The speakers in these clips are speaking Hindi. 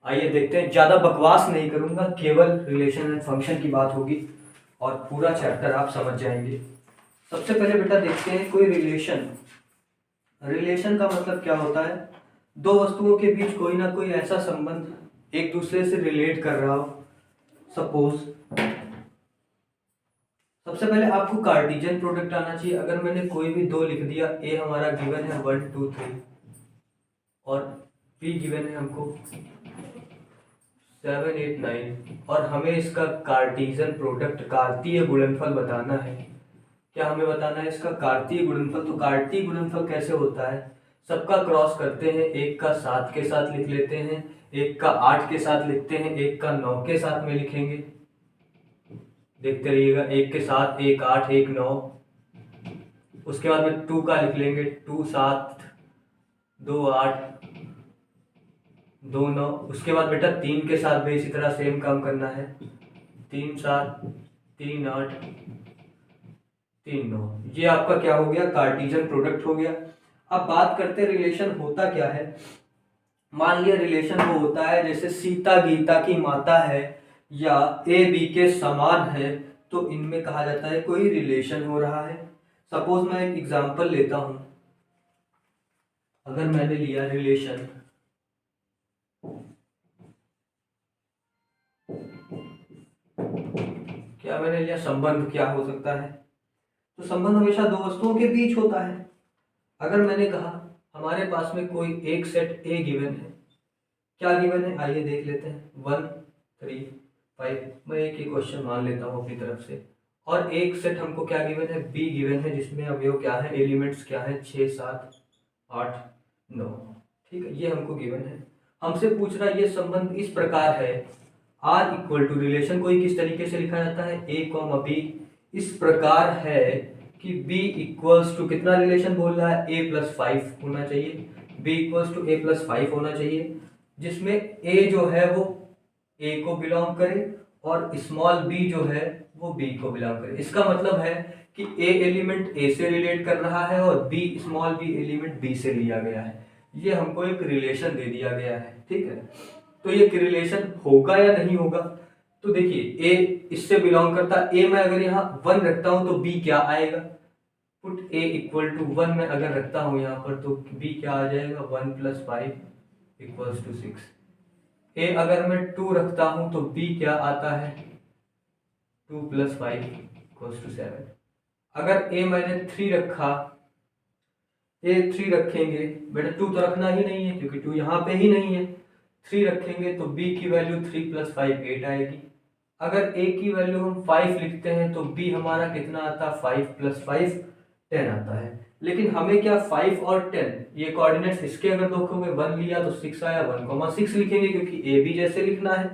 आइए देखते हैं, ज़्यादा बकवास नहीं करूँगा, केवल रिलेशन एंड फंक्शन की बात होगी और पूरा चैप्टर आप समझ जाएंगे। सबसे पहले बेटा देखते हैं कोई रिलेशन। रिलेशन का मतलब क्या होता है? दो वस्तुओं के बीच कोई ना कोई ऐसा संबंध एक दूसरे से रिलेट कर रहा हो। सपोज सबसे पहले आपको कार्टेशियन प्रोडक्ट आना चाहिए। अगर मैंने कोई भी दो लिख दिया, ए हमारा गिवन है 1 2 3 और बी गिवन है हमको 7 8 9 और हमें इसका कार्टेशियन प्रोडक्ट कार्तीय गुणनफल बताना है। क्या हमें बताना है इसका कार्तीय गुणनफल? तो कार्तीय गुणनफल कैसे होता है? सबका क्रॉस करते हैं, एक का 7 के साथ लिख लेते हैं, एक का 8 के साथ लिखते हैं, एक का 9 के साथ में लिखेंगे। देखते रहिएगा, एक के साथ, एक 8 एक 9। उसके बाद में 2 का लिख लेंगे, 2 7 2 8 2 9। उसके बाद बेटा 3 के साथ भी इसी तरह सेम काम करना है, 3 7 3 8 3 9। ये आपका क्या हो गया? कार्टेशियन प्रोडक्ट हो गया। अब बात करते हैं रिलेशन होता क्या है। मान लिया रिलेशन वो होता है जैसे सीता गीता की माता है या ए बी के समान है, तो इनमें कहा जाता है कोई रिलेशन हो रहा है। सपोज मैं एक एग्जांपल लेता हूं। अगर मैंने लिया रिलेशन, क्या मैंने लिया संबंध, क्या हो सकता है? तो संबंध हमेशा दो वस्तुओं के बीच होता है। अगर मैंने कहा हमारे पास में कोई एक सेट ए गिवन है, क्या गिवन है आइए देख लेते हैं, 1 3 5। मैं एक ही क्वेश्चन मान लेता हूँ अपनी तरफ से। और एक सेट हमको क्या गिवन है? बी गिवन है, जिसमें अवयव क्या है, एलिमेंट्स क्या है, 6 7 8 9। ठीक है, ये हमको गिवन है। हमसे पूछ रहा है ये संबंध इस प्रकार है, आर इक्वल टू, रिलेशन कोई किस तरीके से लिखा जाता है, ए कॉमा बी इस प्रकार है कि बी इक्वल्स टू, कितना रिलेशन बोल रहा है, ए प्लस 5 होना चाहिए, B equals to A plus 5 होना चाहिए, जिसमें ए जो है वो ए को बिलोंग करे और स्मॉल बी जो है वो बी को बिलोंग करे। इसका मतलब है कि ए एलिमेंट ए से रिलेट कर रहा है और B small B element B से लिया गया है। ये हमको एक रिलेशन दे दिया गया है। ठीक है, तो ये रिलेशन होगा या नहीं होगा? तो देखिए ए इससे बिलोंग करता, ए में अगर यहाँ 1 रखता हूं तो बी क्या आएगा? पुट ए इक्वल टू 1 में अगर रखता हूं यहाँ पर तो बी क्या आ जाएगा, 1 प्लस 5 इक्वल्स टू 6। ए अगर मैं 2 रखता हूं तो बी क्या आता है, 2 प्लस 5 इक्वल्स टू 7। अगर ए मैंने 3 रखा, ए 3 रखेंगे, बेटा 2 तो रखना ही नहीं है क्योंकि 2 यहाँ पे ही नहीं है। 3 रखेंगे तो बी की वैल्यू 3 प्लस 5 8 आएगी। अगर ए की वैल्यू हम 5 लिखते हैं तो बी हमारा कितना आता है, 5 प्लस 5 10 आता है। लेकिन हमें क्या 5 और 10 ये कोऑर्डिनेट्स इसके अगर देखोगे 1 लिया तो 6 आया, 1,6 लिखेंगे क्योंकि ए बी जैसे लिखना है।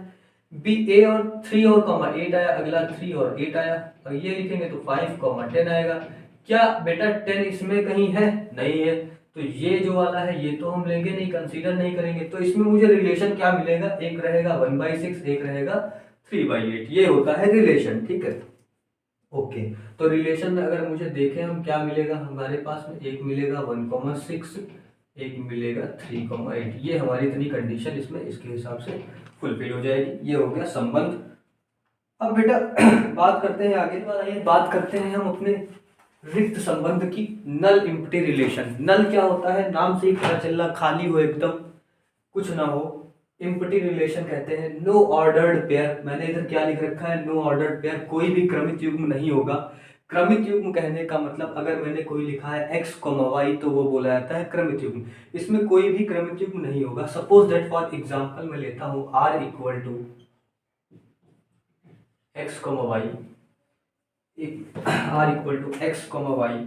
बी ए और 3 और 8 आया, अगला 3 और 8 आया और ये लिखेंगे तो 5 10 आएगा। क्या बेटा 10 इसमें कहीं है? नहीं है। तो ये जो वाला है ये तो हम लेंगे नहीं, कंसीडर नहीं करेंगे। तो इसमें मुझे रिलेशन क्या मिलेगा, एक रहेगा 1/6, एक रहेगा 3/8। ये होता है रिलेशन। ठीक है, ओके। तो रिलेशन में अगर मुझे देखें हम क्या मिलेगा हमारे पास में, एक मिलेगा 1,6, एक मिलेगा 3,8। ये हमारी इतनी कंडीशन इसमें इसके हिसाब से फुलफिल हो जाएगी। ये हो गया संबंध। अब बेटा बात करते हैं आगे, बात करते हैं हम अपने रिक्त संबंध की, नल इम्प्टी रिलेशन। नल क्या होता है, नाम से ही पता चल रहा, खाली हो एकदम, कुछ ना हो। इम्प्टी रिलेशन कहते हैं नो ऑर्डर्ड पेयर। मैंने इधर क्या लिख रखा है, नो ऑर्डर्ड पेयर, कोई भी क्रमित युग्म नहीं होगा। क्रमित युग्म कहने का मतलब अगर मैंने कोई लिखा है एक्स कोमा वाई तो वो बोला जाता है क्रमित युग्म। इसमें कोई भी क्रमित युग्म नहीं होगा। सपोज दैट फॉर एग्जांपल मैं लेता हूं R equal to X comma Y, R equal to X comma Y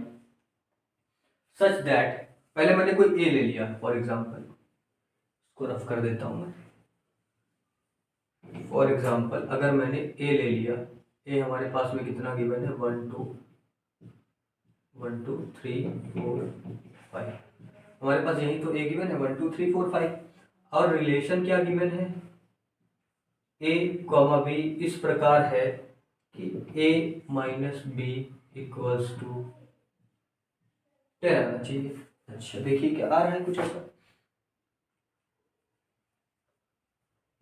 such that, पहले मैंने कोई ए ले लिया फॉर एग्जांपल, इसको रफ कर देता हूं मैं। फॉर एग्जांपल अगर मैंने ए ले लिया, ए हमारे पास में कितना गिवन है, 1 2 1 2 3 4 5। हमारे पास यही तो ए गिवन है, 1 2 3 4 5। और रिलेशन क्या गिवन है, ए कॉमा बी इस प्रकार है कि ए माइनस बी इक्वल्स टू 10 आना चाहिए। अच्छा देखिए क्या आ रहा है कुछ ऐसा,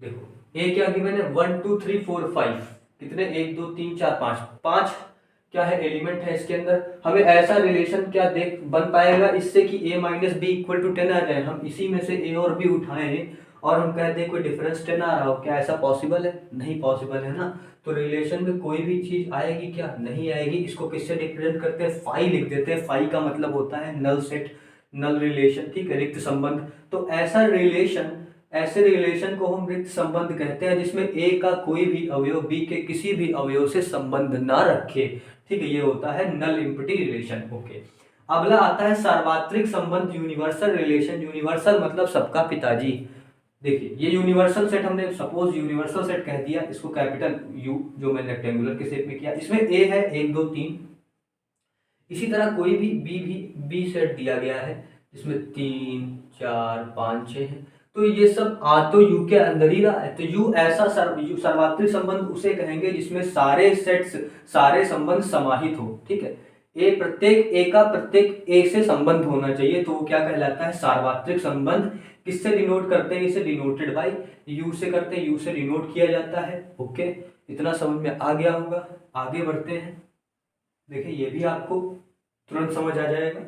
देखो ए क्या गिवन है, 1 2 3 4 5, कितने 1 2 3 4 5, 5 क्या है एलिमेंट है इसके अंदर। हमें ऐसा रिलेशन क्या देख बन पाएगा इससे कि a minus B equal to 10 आ जाए। हम इसी में से a और b उठाएं और हम कहते हैं कोई डिफरेंस 10 आ रहा हो, क्या ऐसा पॉसिबल है? नहीं पॉसिबल है ना। तो रिलेशन में कोई भी चीज आएगी क्या? नहीं आएगी। इसको किससे रिप्रेजेंट करते हैं? फाई लिख देते हैं। फाई का मतलब होता है नल सेट, नल रिलेशन, ठीक है, रिक्त संबंध। तो ऐसा रिलेशन, ऐसे रिलेशन को हम रिक्त संबंध कहते हैं जिसमें ए का कोई भी अवयव बी के किसी भी अवयव से संबंध ना रखे, ठीक है, ये होता है नल एम्प्टी रिलेशन। ओके, अगला आता है सार्वत्रिक संबंध, यूनिवर्सल रिलेशन। यूनिवर्सल मतलब सबका पिताजी। देखिए ये यूनिवर्सल सेट, हमने सपोज यूनिवर्सल सेट कह दिया, इसको कैपिटल यू जो मैंने रेक्टेंगुलर के शेप में किया, इसमें ए है 1 2 3। इसी तरह कोई भी बी सेट दिया गया है जिसमें 3 4 5 6 है। तो ये सब आ तो यू के अंदर ही रहा है। तो यू ऐसा सर्वात्रिक संबंध उसे कहेंगे जिसमें सारे सेट्स, सारे संबंध समाहित हो, ठीक है। प्रत्येक ए का प्रत्येक ए से संबंध होना चाहिए, तो वो क्या कहलाता है? सार्वत्रिक संबंध। किससे डिनोट करते हैं? इसे डिनोटेड बाय यू से करते हैं, यू से डिनोट किया जाता है। ओके, इतना समझ में आ गया होगा। आगे बढ़ते हैं। देखिए ये भी आपको तुरंत समझ आ जाएगा।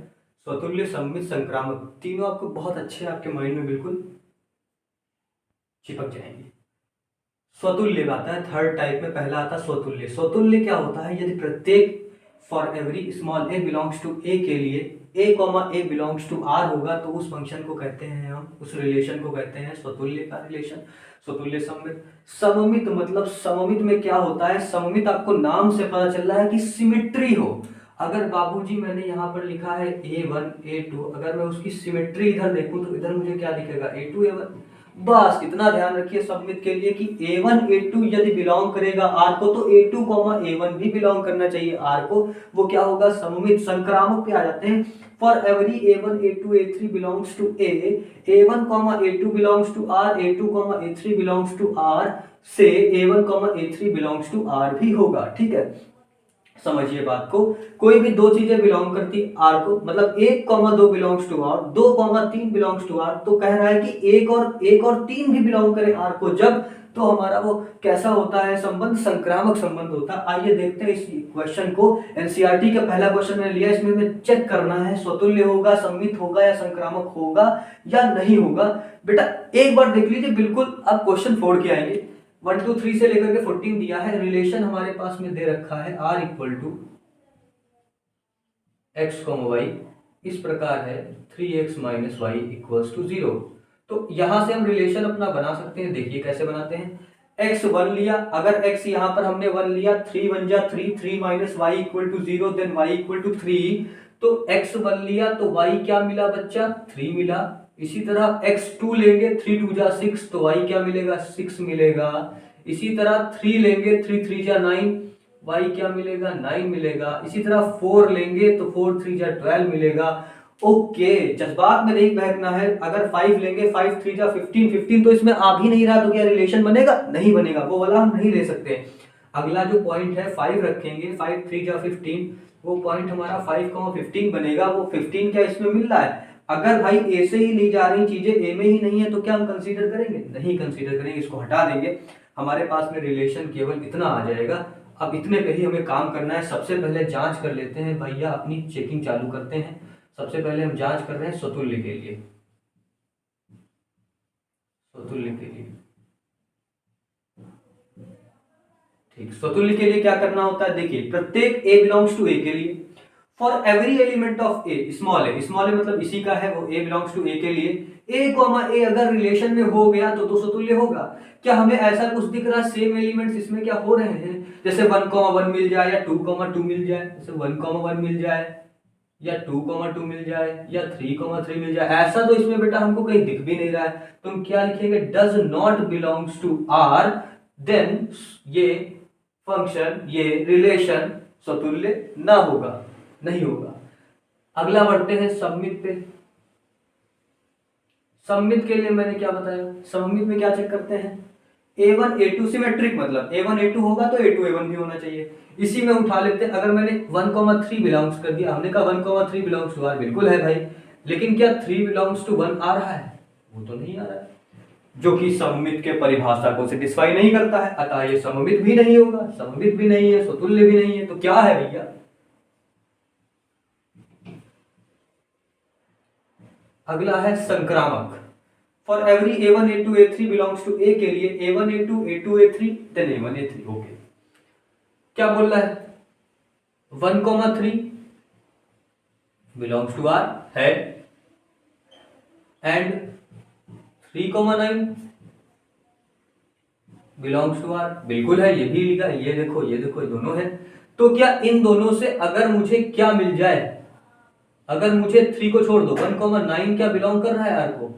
स्वतुल्य, सममित, संक्रामक, तीनों आपको बहुत अच्छे आपके माइंड में बिल्कुल चिपक जाएंगे। स्वतुल्य आता है थर्ड टाइप में, पहला आता है स्वतुल्य। स्वतुल्य क्या होता है? यदि प्रत्येक for every small a belongs to a के लिए a comma a belongs to R होगा तो उस फंक्शन को कहते हैं हम, उस रिलेशन को कहते हैं स्वतुल्य का रिलेशन। स्वतुल्य सममित। सममित मतलब सममित में क्या होता है? सममित आपको नाम से पता चल रहा है कि सिमेट्री हो। अगर बाबूजी मैंने यहाँ पर लिखा है a1 a2, अगर मैं उसकी सिमेट्री इधर देखूं तो इधर मुझे क्या दिखेगा? a2 a1। बस इतना ध्यान रखिए सममित के लिए कि a1 a2 यदि बिलोंग करेगा r को तो a2 a1 भी बिलोंग करना चाहिए r को। वो क्या होगा? सममित। संक्रामक पे आ जाते हैं। For every a1 a2 a3 belongs to a, a1 a2 belongs to r, a2 a3 belongs to r से a1 a3 belongs to r भी होगा, ठीक है। समझिए बात को। कोई भी दो चीजें बिलोंग करती आर को, मतलब 1, 2 belongs to R, 2, 3 belongs to R, तो कह रहा है कि एक और 3 भी बिलोंग करे आर को जब, तो हमारा वो कैसा होता है संबंध? संक्रामक संबंध होता है। आइए देखते हैं इस क्वेश्चन को। एनसीईआरटी का पहला क्वेश्चन मैंने लिया, इसमें हमें चेक करना है स्वतुल्य होगा, सममित होगा या संक्रामक होगा या नहीं होगा। बेटा एक बार देख लीजिए, बिल्कुल आप क्वेश्चन फोड़ के आएंगे। 1 2 3 से लेकर के 14 दिया है। रिलेशन हमारे पास में दे रखा है r equal to X comma Y, इस प्रकार है 3x minus Y equals to 0। तो यहां से हम रिलेशन अपना बना सकते हैं। देखिए कैसे बनाते हैं। x 1 लिया, अगर x यहां पर हमने 1 लिया, 3 1 जा 3, 3 minus Y equal to 0, then y equal to 3। तो x 1 लिया तो y क्या मिला बच्चा? 3 मिला। इसी तरह x 2 लेंगे, 3 2 जा 6, तो y क्या मिलेगा? 6 मिलेगा। इसी तरह 3 लेंगे, 3 3 जा 9, y क्या मिलेगा? 9 मिलेगा। इसी तरह 4 लेंगे तो 4 3 जा 12 मिलेगा। ओके, जज्बात में नहीं बहकना है। अगर 5 लेंगे, 5 3 जा 15, 15 तो इसमें आ भी नहीं रहा, तो क्या रिलेशन बनेगा? नहीं बनेगा, वो वाला हम नहीं ले सकते। अगला जो पॉइंट है 5 रखेंगे, 5 3 जा 15, वो पॉइंट हमारा 5,15 बनेगा। वो 15 क्या इसमें मिल रहा है? अगर भाई ए से ही ली जा रही चीजें ए में ही नहीं है तो क्या हम कंसीडर करेंगे? नहीं कंसीडर करेंगे, इसको हटा देंगे। हमारे पास में रिलेशन केवल इतना आ जाएगा। अब इतने पे ही हमें काम करना है। सबसे पहले जांच कर लेते हैं भैया, अपनी चेकिंग चालू करते हैं। सबसे पहले हम जांच कर रहे हैं स्वतुल्य के लिए। स्वतुल्य के लिए ठीक, स्वतुल्य के लिए क्या करना होता है? देखिए प्रत्येक a बिलोंग्स टू a के लिए, for every element of a, small a, small a मतलब इसी का है, वो a बिलोंग्स टू a के लिए, a, अगर रिलेशन में हो गया तो स्वतुल्य होगा। क्या हमें ऐसा कुछ दिख रहा है? सेम एलिमेंट्स इसमें क्या हो रहे हैं? जैसे 1, 1 मिल जाए या 2, 2 मिल जाए, जैसे 1, 1 मिल जाए या 2, 2 मिल जाए या 3, 3 मिल जाए, ऐसा तो इसमें बेटा हमको कहीं दिख भी नहीं रहा है। तो हम क्या लिखेंगे? Does not belongs to R, then ये फंक्शन, ये रिलेशन स्वतुल्य ना होगा, नहीं होगा। अगला बढ़ते हैं सममित पे। सममित के लिए मैंने क्या बताया? सममित में क्या चेक करते हैं? a1 a2 सिमेट्रिक, मतलब a1 a2 होगा तो a2 a1 भी होना चाहिए। इसी में उठा लेते हैं। अगर मैंने 1, 3 बिलोंग्स कर दिया, हमने कहा 1, 3 बिलोंग्स टू r, बिल्कुल है भाई, लेकिन क्या 3 बिलोंग्स टू 1 आ रहा है? वो तो नहीं आ रहा है। जो कि सममित के परिभाषा को सेटिस्फाई नहीं करता है, अतः ये सममित भी नहीं होगा, सममित भी नहीं है, स्वतुल्य भी नहीं है, तो क्या है भैया? अगला है संक्रामक। For every a1 a2 a3 belongs to a के लिए a1 a2 a2 a3 then a1 a3। Okay, क्या बोल रहा है? 1,3 बिलोंग्स टू R है, एंड 3,9 बिलोंग्स टू R, बिल्कुल है, ये भी लिखा है, ये देखो ये देखो, ये दोनों है। तो क्या इन दोनों से अगर मुझे क्या मिल जाए, अगर मुझे 3 को छोड़ दो, 1,9 क्या बिलोंग कर रहा है R को?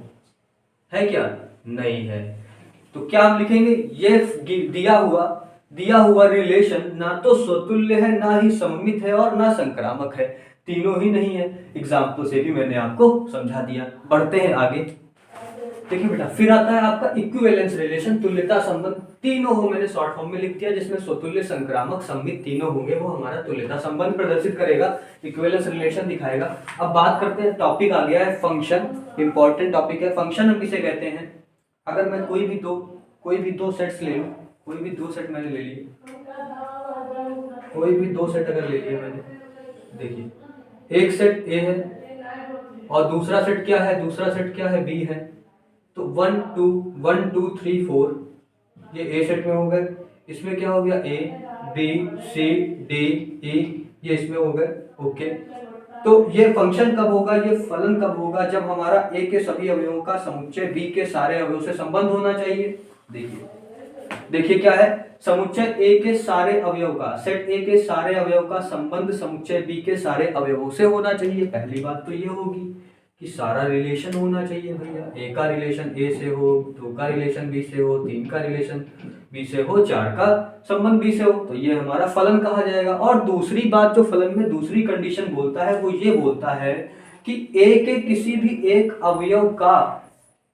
है क्या? नहीं है। तो क्या हम लिखेंगे? ये दिया हुआ रिलेशन ना तो स्वतुल्य है, ना ही सममित है, और ना संक्रामक है, तीनों ही नहीं है। एग्जाम्पल से भी मैंने आपको समझा दिया। बढ़ते हैं आगे। देखिए बेटा, फिर आता है आपका इक्विवेलेंस रिलेशन, तुल्यता संबंध। तीनों हो मैंने शॉर्ट फॉर्म में लिख दिया, जिसमें स्वतुल्य, संक्रामक, सममित तीनों होंगे, वो हमारा तुल्यता संबंध प्रदर्शित करेगा, इक्विवेलेंस रिलेशन दिखाएगा। अब बात करते हैं, टॉपिक आ गया है फंक्शन, इंपॉर्टेंट टॉपिक है। फंक्शन हम किसे कहते हैं? अगर मैं कोई भी दो सेट्स ले लूं, कोई भी दो सेट मैंने ले लिए, कोई भी दो सेट अगर ले लिए मैंने, देखिए एक सेट ए है और दूसरा सेट क्या है? दूसरा सेट क्या है? बी है। तो 1 2 3 4 ये ए सेट में हो गए। इसमें क्या हो गया? ए बी सी डी ई, ये इसमें हो गए। ओके, तो ये फंक्शन कब होगा, ये फलन कब होगा? जब हमारा ए के सभी अवयवों का समुच्चय बी के सारे अवयवों से संबंध होना चाहिए। देखिए क्या है? समुच्चय ए के सारे अवयव का, सेट ए के सारे अवयव का संबंध समुच्चय बी के सारे अवयवों से होना चाहिए। पहली बात तो ये होगी कि सारा रिलेशन होना चाहिए भैया। ए का रिलेशन ए से हो, दो का रिलेशन बी से हो, तीन का रिलेशन बी से हो, चार का संबंध बी से हो, तो ये हमारा फलन कहा जाएगा। और दूसरी बात जो फलन में दूसरी कंडीशन बोलता है, वो ये बोलता है कि ए के किसी भी एक अवयव का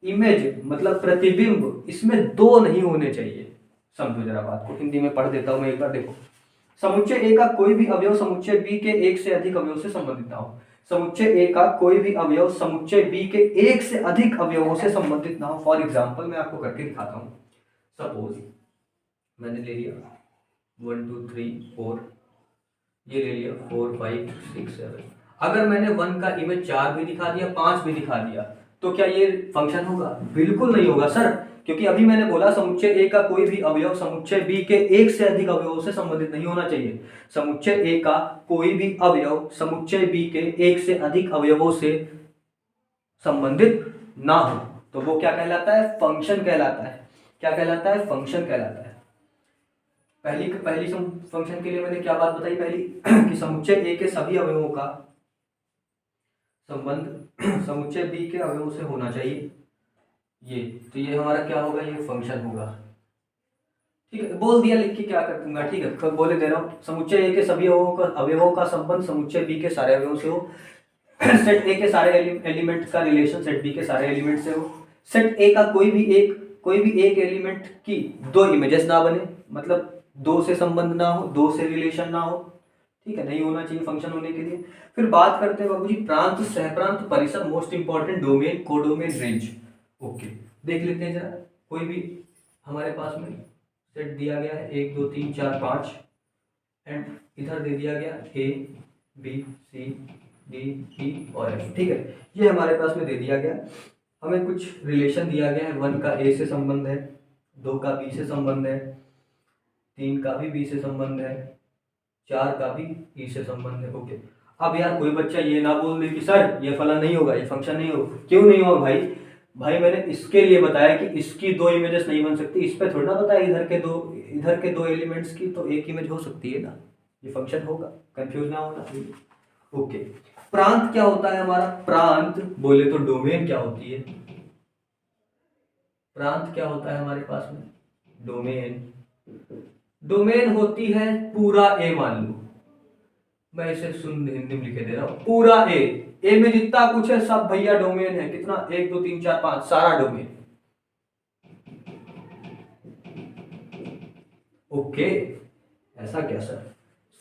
इमेज मतलब प्रतिबिंब इसमें दो नहीं होने चाहिए। समझो जरा बात को, हिंदी में पढ़ देता हूं मैं एक बार। देखो, समुच्चय ए का कोई भी अवयव समुच्चय बी के एक से अधिक अवयव से संबंधित ना हो। समुच्चय ए का कोई भी अवयव समुच्चय बी के एक से अधिक अवयवों से संबंधित ना हो। फॉर एग्जांपल मैं आपको करके दिखाता हूं। सपोज मैंने ले लिया 1 2 3 4, ये ले लिया 4 5 6 7। अगर मैंने 1 का इमेज 4 भी दिखा दिया, 5 भी दिखा दिया, तो क्या ये फंक्शन होगा? बिल्कुल नहीं होगा सर, क्योंकि अभी मैंने बोला समुच्चय ए का कोई भी अवयव समुच्चय बी के एक से अधिक अवयवों से संबंधित नहीं होना चाहिए। समुच्चय ए का कोई भी अवयव समुच्चय बी के एक से अधिक अवयवों से संबंधित ना हो, तो वो क्या कहलाता है? फंक्शन कहलाता है। क्या कहलाता है? फंक्शन कहलाता है। पहली फंक्शन के लिए मैंने क्या बात बताई? पहली कि समुच्चय ए के सभी अवयवों का संबंध समुच्चय बी के अवयवों से होना चाहिए। ये तो ये हमारा क्या होगा? ये फंक्शन होगा। ठीक है, बोल दिया, लिख के क्या कर दूंगा। ठीक है, बोले दे रहा हूँ, समुच्चय ए के सभी अवयवों का संबंध समुच्चय बी के सारे अवयवों से हो। सेट ए के सारे एलिमेंट का रिलेशन सेट बी के सारे एलिमेंट से हो। सेट ए का कोई भी एक एलिमेंट की दो इमेजेस ना बने, मतलब दो से संबंध ना हो, दो से रिलेशन ना हो। ठीक है, नहीं होना चाहिए फंक्शन होने के लिए। फिर बात करते हैं बाबू जी प्रांत, सहप्रांत, परिसर, most important domain, codomain, range. Okay, देख लेते हैं जरा। कोई भी हमारे पास में सेट दिया गया है 1 2 3 4 5, एंड इधर दे दिया गया ए बी सी डी ई और एफ। ठीक है, ये हमारे पास में दे दिया गया। हमें कुछ रिलेशन दिया गया है। 1 का ए से संबंध है, 2 का बी से संबंध है, 3 का भी बी से संबंध है, 4 का भी ई से संबंध है। ओके, अब यार कोई बच्चा ये ना बोल दे कि सर ये फलन नहीं होगा, ये फंक्शन नहीं होगा। क्यों नहीं होगा भाई मैंने इसके लिए बताया कि इसकी दो इमेजेस नहीं बन सकती। इस पे थोड़ा ना बताया इधर के दो एलिमेंट्स की तो एक इमेज हो सकती है ना, ये फंक्शन होगा। कंफ्यूज ना होना चाहिए। ओके, प्रांत क्या होता है हमारा? प्रांत बोले तो डोमेन क्या होती है? प्रांत क्या होता है हमारे पास में? डोमेन होती है पूरा ए। मान लो मैं इसे हिंदी में लिखे दे रहा हूं, पूरा ए में जितना कुछ है सब भैया डोमेन है। कितना? 1 2 3 4 5, सारा डोमेन। ओके, ऐसा क्या सर?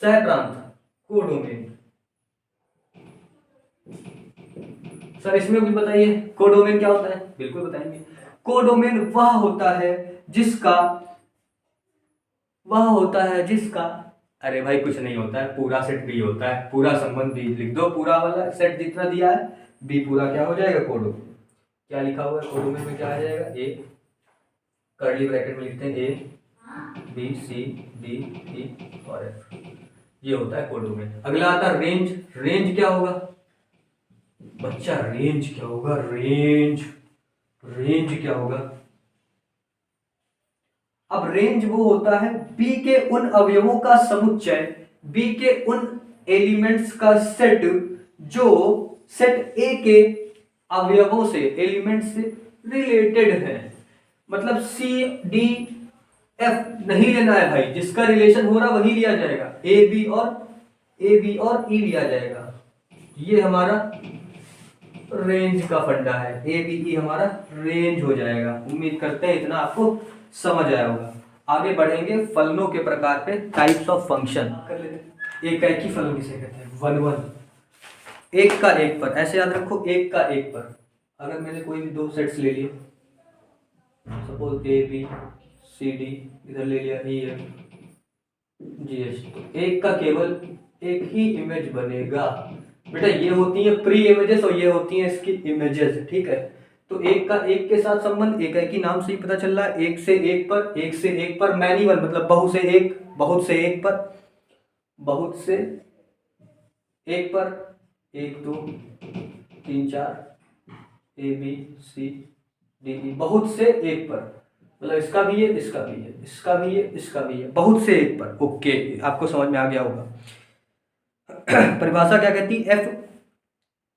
सहप्रांत, कोडोमेन। सर इसमें कुछ बताइए, कोडोमेन क्या होता है? बिल्कुल बताएंगे। कोडोमेन वह होता है जिसका अरे भाई कुछ नहीं होता है, पूरा सेट बी होता है, पूरा संबंध बी लिख दो, पूरा वाला सेट जितना दिया है बी पूरा क्या हो जाएगा कोडोमेन। क्या लिखा हुआ है कोडोमेन में, क्या आ जाएगा, ए कर्ली ब्रैकेट में लिखते हैं ए बी सी डी ई और एफ, ये होता है कोडोमेन। अगला आता है रेंज। रेंज क्या होगा बच्चा, रेंज क्या होगा, रेंज क्या होगा। अब रेंज वो होता है बी के उन अवयवों का समुच्चय, बी के उन एलिमेंट्स का सेट जो सेट ए के अवयवों से, एलिमेंट से रिलेटेड है। मतलब सी डी एफ नहीं लेना है भाई, जिसका रिलेशन हो रहा वही लिया जाएगा, ए बी और ई लिया जाएगा। ये हमारा रेंज का फंडा है, ए बी ई हमारा रेंज हो जाएगा। उम्मीद करते हैं इतना आपको समझ आया होगा। आगे बढ़ेंगे फलनों के प्रकार पे, टाइप्स ऑफ फंक्शन कर लेते हैं। एकाएकी फलन किसे कहते हैं, वन वन, एक का एक पर, ऐसे याद रखो एक का एक पर। अगर मैंने कोई भी दो सेट्स ले लिए, suppose A B C D, इधर ले लिया ई एफ जी एच, तो एक का केवल एक ही इमेज बनेगा। बेटा ये होती है प्री इमेजेस और ये होती हैं इसकी इमेजेस, ठीक है। तो एक का एक के साथ संबंध एकाएकी नाम से ही पता चल रहा है, एक से एक पर, एक से एक पर, मैनी वन मतलब बहुत से एक, बहुत से एक पर, बहुत से एक पर, एक दो तीन चार, ए बी सी डी ई, बहुत से एक पर, मतलब इसका भी है, इसका भी है, इसका भी है, इसका भी है, बहुत से एक पर। ओके, आपको समझ में आ गया होगा। परिभाषा क्या कहती है, एफ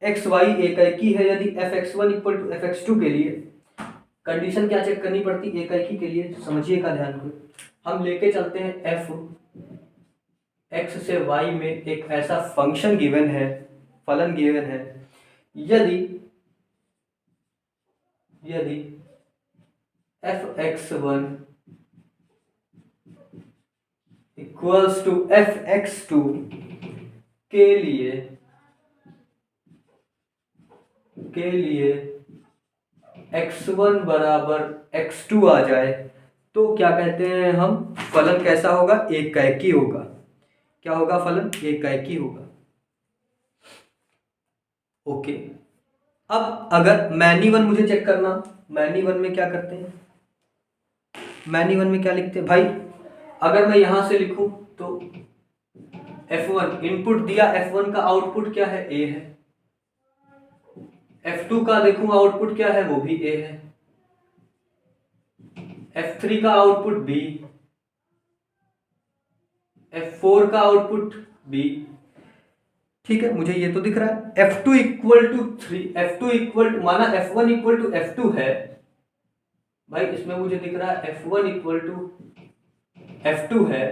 एक्स वाई एकाएकी है यदि F X one equal to F X two के लिए कंडीशन क्या चेक करनी पड़ती है एकाएकी के लिए, समझिएगा ध्यान को। हम लेके चलते हैं एफ एक्स से वाई में एक ऐसा फंक्शन गिवन है, फलन गिवन है, यदि F X one equals to F X two के लिए x1 बराबर x2 आ जाए तो क्या कहते हैं हम, फलन कैसा होगा, एकाएकी होगा। क्या होगा फलन, एकाएकी होगा। ओके, अब अगर मैनी वन मुझे चेक करना, मैनी वन में क्या करते हैं, मैनी वन में क्या लिखते हैं भाई, अगर मैं यहां से लिखूं तो F1 इनपुट दिया, F1 का आउटपुट क्या है, A है। F2 का देखूं आउटपुट क्या है, वो भी A है। F3 का आउटपुट B, F4 का आउटपुट B, ठीक है, मुझे ये तो दिख रहा है। F2 equal to 3, F2 equal माना F1 इक्वल टू F2 है भाई, इसमें मुझे दिख रहा है F1 इक्वल टू F2 है।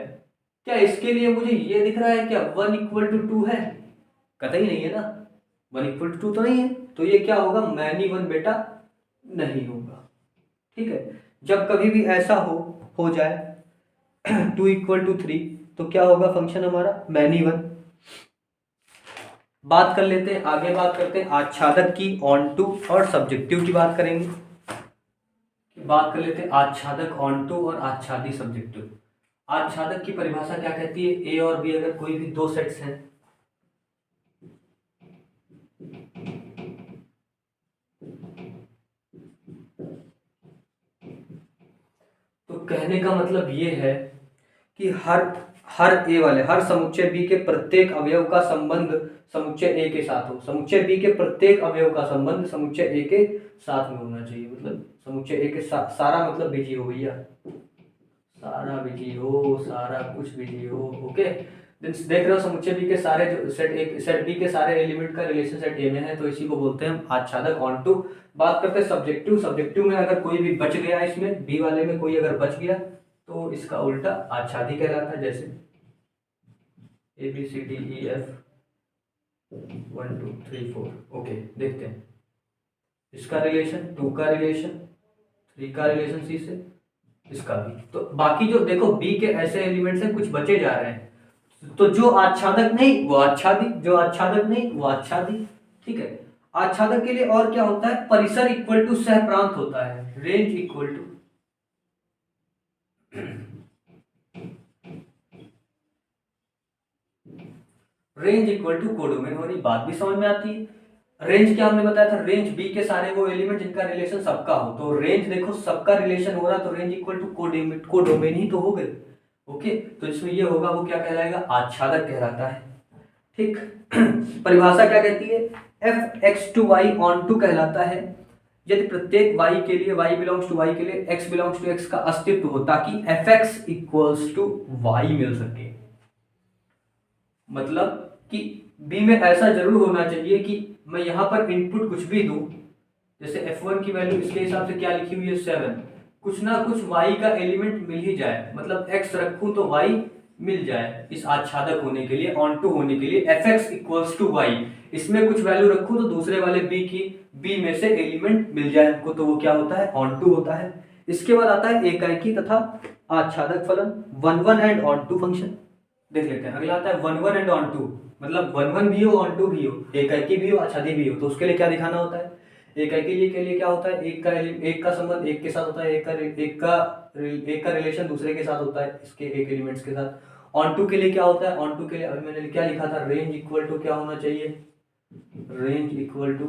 क्या इसके लिए मुझे ये दिख रहा है क्या 1 इक्वल टू 2 है, कतई नहीं है ना, 1 इक्वल टू 2 तो नहीं है, तो ये क्या होगा, मैनी वन बेटा नहीं होगा। ठीक है, जब कभी भी ऐसा हो जाए 2 इक्वल टू 3 तो क्या होगा फंक्शन हमारा, मैनी वन। बात कर लेते हैं, आगे बात करते हैं आच्छादक की, ऑन टू और सब्जेक्टिव की बात करेंगे। बात कर लेते हैं आच्छादक, ऑन टू और आच्छादी सब्जेक्टिव। आच्छादक की परिभाषा क्या कहती है, ए और बी अगर कोई भी दो सेट्स हैं, तो कहने का मतलब ये है कि हर ए वाले, हर समुच्चय बी के प्रत्येक अवयव का संबंध समुच्चय ए के साथ हो, समुच्चय बी के प्रत्येक अवयव का संबंध समुच्चय ए के साथ में होना चाहिए। मतलब समुच्चय ए के साथ, सारा मतलब बीजी हो भैया, सारा बीजी हो, सारा कुछ बीजी हो। ओके, देख रहे हो समुच्चय बी के सारे जो सेट बी के सारे एलिमेंट का रिलेशन सेट ए में है, तो इसी को बोलते हैं आच्छादक, ऑन टू। बात करते हैं सब्जेक्टिव। सब्जेक्टिव में अगर कोई भी बच गया, इसमें बी वाले में कोई अगर बच गया तो इसका उल्टा आच्छादी कहलाता है। जैसे A B C D E F 1 2 3 4। Okay, देखते हैं इसका रिलेशन, 2 का रिलेशन, 3 का रिलेशन सी से, इसका भी। तो बाकी जो देखो बी के ऐसे एलिमेंट्स हैं कुछ बचे जा रहे हैं, तो जो आच्छादक नहीं वो आच्छादी, जो आच्छादक नहीं वो आच्छादी। ठीक है, आच्छादक के लिए और क्या होता है, परिसर इक्वल टू सह प्रांत होता है, range equal to range equal to codomain हो रही, बात भी समझ में आती है। रेंज क्या हमने बताया था, रेंज बी के सारे वो एलिमेंट जिनका रिलेशन सबका हो, तो रेंज देखो सबका रिलेशन हो रहा है तो रेंज इक्वल टू कोडोमेन ही तो हो गए। ओके, तो इसमें ये होगा वो क्या कहलाएगा, आच्छादक कहलाता है। ठीक परिभाषा क्या कहती है, F X to Y onto कहलाता है यदि प्रत्येक y के लिए y बिलोंग्स टू y के लिए x बिलोंग्स टू x का अस्तित्व हो, ताकि f x equals to y मिल सके। मतलब कि b में ऐसा जरूर होना चाहिए कि मैं यहां पर इनपुट कुछ भी दूं, जैसे f1 की वैल्यू इसके हिसाब से क्या लिखी हुई है 7, कुछ ना कुछ y का एलिमेंट मिल ही जाए, मतलब x रखूं तो y मिल जाए इस आच्छादक होने के लिए, ऑन टू होने के लिए F x equals to Y, इसमें कुछ वैल्यू रखूं तो दूसरे वाले b में से एलिमेंट मिल जाए हमको, तो वो क्या होता है, ऑन टू होता है। इसके बाद आता है एकाएकी तथा आच्छादक फलन, one one and onto function देख लेते हैं। अगला आता है one one and onto, मतलब वन वन भी हो ऑन टू भी हो, एकाएकी भी हो आच्छादी भी हो, तो उसके लिए क्या दिखाना होता है, एकाएकी के लिए क्या होता है, एक का संबंध एक के साथ होता है, एक का रिलेशन दूसरे के साथ होता है इसके एक एलिमेंट्स के साथ। ऑन टू के लिए क्या होता है, ऑन टू के लिए अभी मैंने क्या लिखा था, रेंज इक्वल टू क्या होना चाहिए, रेंज इक्वल टू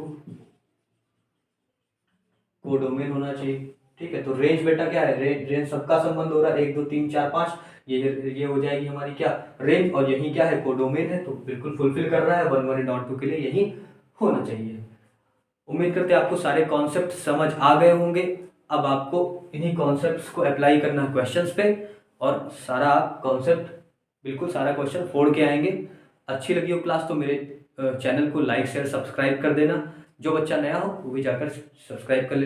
कोडोमेन होना चाहिए। ठीक है, तो रेंज बेटा क्या है, रेंज सबका संबंध हो रहा है 1 2 3 4 5, ये हो जाएगी हमारी क्या रेंज, और यही क्या है कोडोमेन है, तो बिल्कुल फुलफिल कर रहा है, one one and onto के लिए यही होना चाहिए। उम्मीद करते हैं आपको सारे कॉन्सेप्ट समझ आ गए होंगे। अब आपको इन्हीं कॉन्सेप्ट्स को अप्लाई करना है क्वेश्चंस पे, और सारा कॉन्सेप्ट बिल्कुल सारा क्वेश्चन फोड़ के आएंगे। अच्छी लगी हो क्लास तो मेरे चैनल को लाइक शेयर सब्सक्राइब कर देना, जो बच्चा नया हो वो भी जाकर सब्सक्राइब कर लेना।